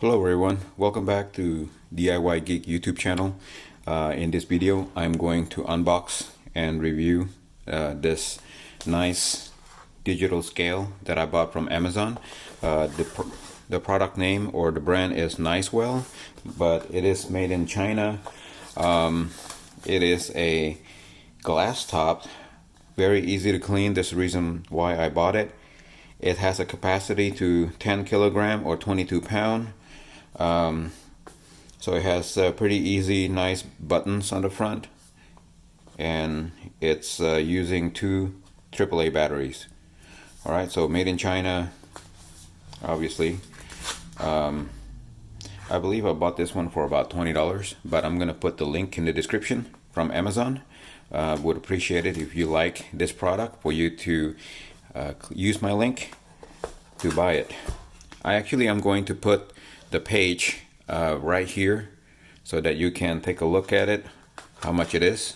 Hello everyone, welcome back to DIY Geek YouTube channel. In this video I'm going to unbox and review this nice digital scale that I bought from Amazon. The product name or the brand is Nicewell, but it is made in China. It is a glass top, very easy to clean. That's the reason why I bought it. It has a capacity to 10 kilogram or 22 pound. So it has pretty easy, nice buttons on the front, and it's using two AAA batteries. Alright, so made in China, obviously. I believe I bought this one for about $20, but I'm gonna put the link in the description from Amazon. Would appreciate it if you like this product for you to use my link to buy it. I'm going to put the page right here so that you can take a look at it, how much it is.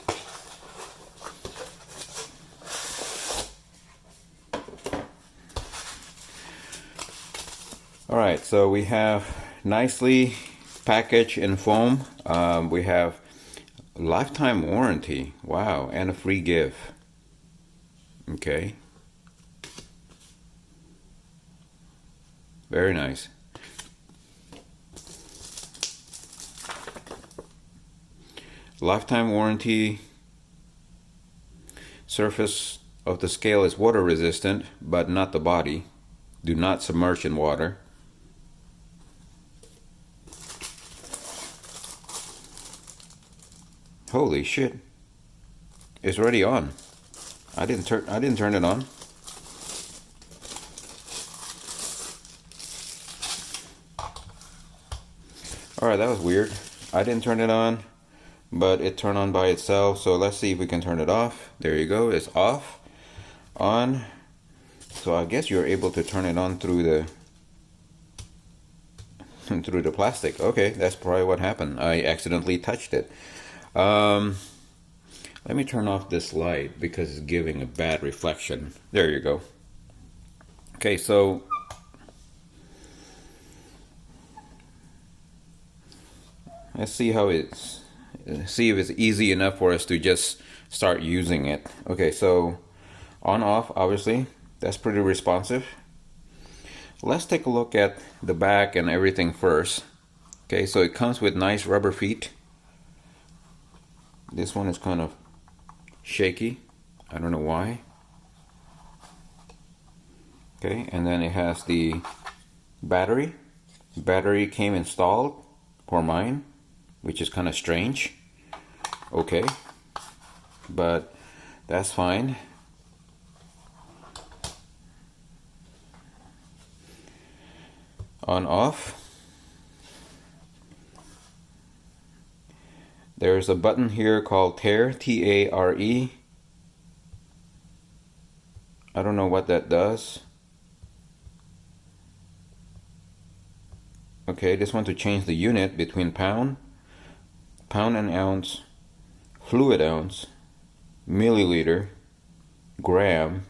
Alright, so we have nicely packaged in foam. We have lifetime warranty, wow, and a free gift. Okay, very nice. Lifetime warranty. Surface of the scale is water resistant, but not the body. Do not submerge in water. Holy shit. It's already on. I didn't turn it on. Alright, that was weird. I didn't turn it on, but it turned on by itself. So let's see if we can turn it off. There you go. It's off. On. So I guess you're able to turn it on through the plastic. Okay, that's probably what happened. I accidentally touched it. Let me turn off this light because it's giving a bad reflection. There you go. Okay, so let's see how see if it's easy enough for us to just start using it. Okay, so on off, obviously that's pretty responsive. Let's take a look at the back and everything first. Okay, so it comes with nice rubber feet. This one is kind of shaky, I don't know why. Okay, and then it has the battery. Battery came installed for mine, which is kind of strange. Okay, but that's fine. On off. There's a button here called Tare, T-A-R-E. I don't know what that does. Okay, this one to change the unit between pound and ounce, fluid ounce, milliliter, gram,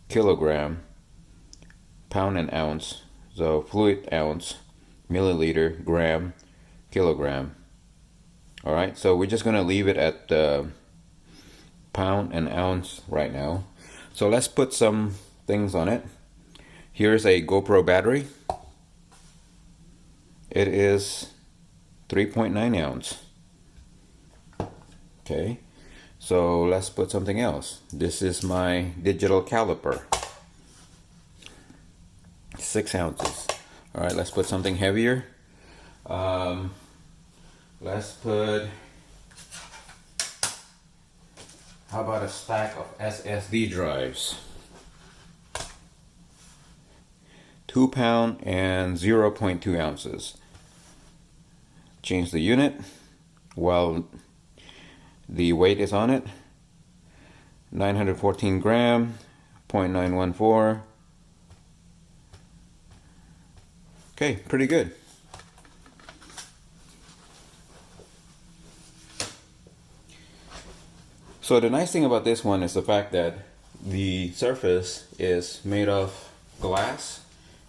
kilogram, pound and ounce. So fluid ounce, milliliter, gram, kilogram. Alright, so we're just gonna leave it at pound and ounce right now. So let's put some things on it. Here's a GoPro battery. It is 3.9 ounce. Okay, so let's put something else. This is my digital caliper, 6 ounces. Alright, let's put something heavier. Let's put, how about a stack of SSD drives? 2 pound and 0.2 ounces. Change the unit while the weight is on it. 914 gram, 0.914. Okay, pretty good. So the nice thing about this one is the fact that the surface is made of glass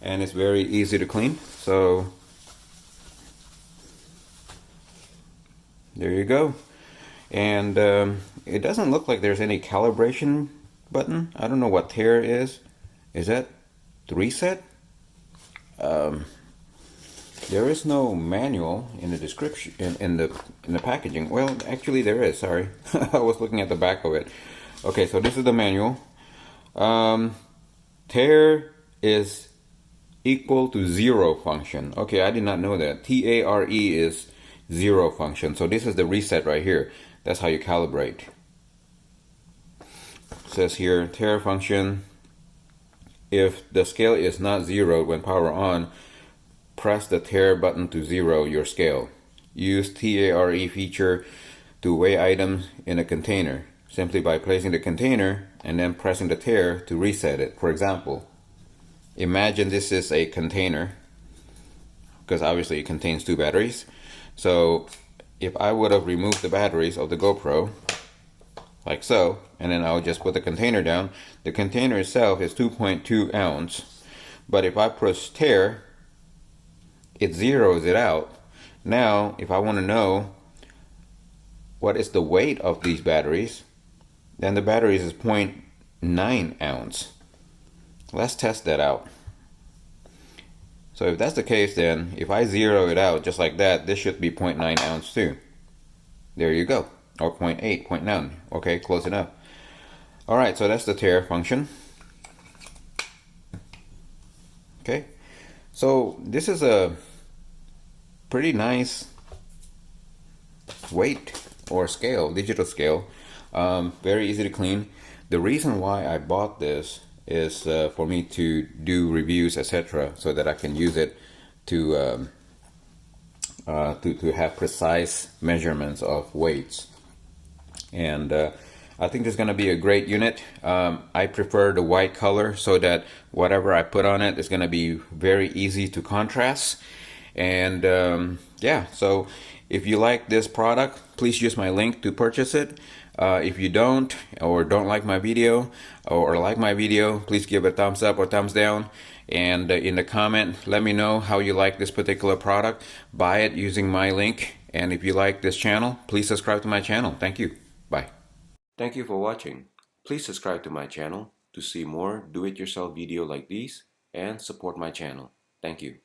and it's very easy to clean. So There you go. And it doesn't look like there's any calibration button. I don't know what tare is. Is that the reset? There is no manual in the description in the packaging. Well, actually there is. Sorry, I was looking at the back of it. Okay, so this is the manual. Tare is equal to zero function. Okay, I did not know that. TARE is zero function. So this is the reset right here. That's how you calibrate. It says here, tare function. If the scale is not zeroed when power on, press the tare button to zero your scale. Use TARE feature to weigh items in a container simply by placing the container and then pressing the tare to reset it. For example, imagine this is a container, because obviously it contains 2 batteries. So if I would have removed the batteries of the GoPro like so, and then I would just put the container down, the container itself is 2.2 ounce, but if I press tare, it zeroes it out. Now if I want to know what is the weight of these batteries, then the batteries is 0.9 ounce. Let's test that out. So if that's the case, then if I zero it out just like that, this should be 0.9 ounce too. There you go. Or 0.8, 0.9. Okay, close enough. Alright, so that's the tare function. Okay, so this is a pretty nice weight or scale, digital scale. Very easy to clean. The reason why I bought this is for me to do reviews, etc., so that I can use it to have precise measurements of weights. And I think it's going to be a great unit. I prefer the white color so that whatever I put on it is going to be very easy to contrast. And yeah, so if you like this product, please use my link to purchase it. If you don't, or don't like my video, or like my video, please give a thumbs up or thumbs down. And in the comment, let me know how you like this particular product. Buy it using my link. And if you like this channel, please subscribe to my channel. Thank you. Bye. Thank you for watching. Please subscribe to my channel to see more do-it-yourself video like these and support my channel. Thank you.